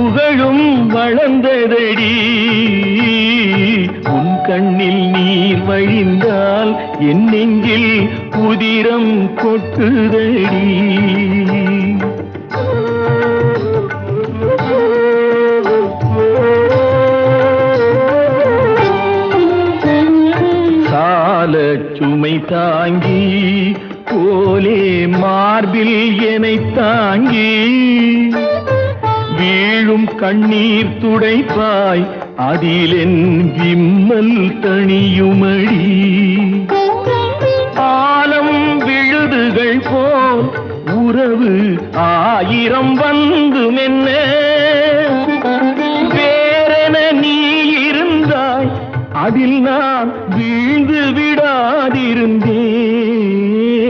புகழும் வளர்ந்ததடி. உன் கண்ணில் நீர் வழிந்தால் என் நெஞ்சில் உதிரம் கொட்டுதடி. சுமை தாங்கி போலே மார்பில் என்னை தாங்கி வீழும் கண்ணீர் துடைப்பாய் அதிலென் விம்மல் தணியுமடி. ஆலம் விழுதுகள் போல் உறவு ஆயிரம் வந்து மென்ன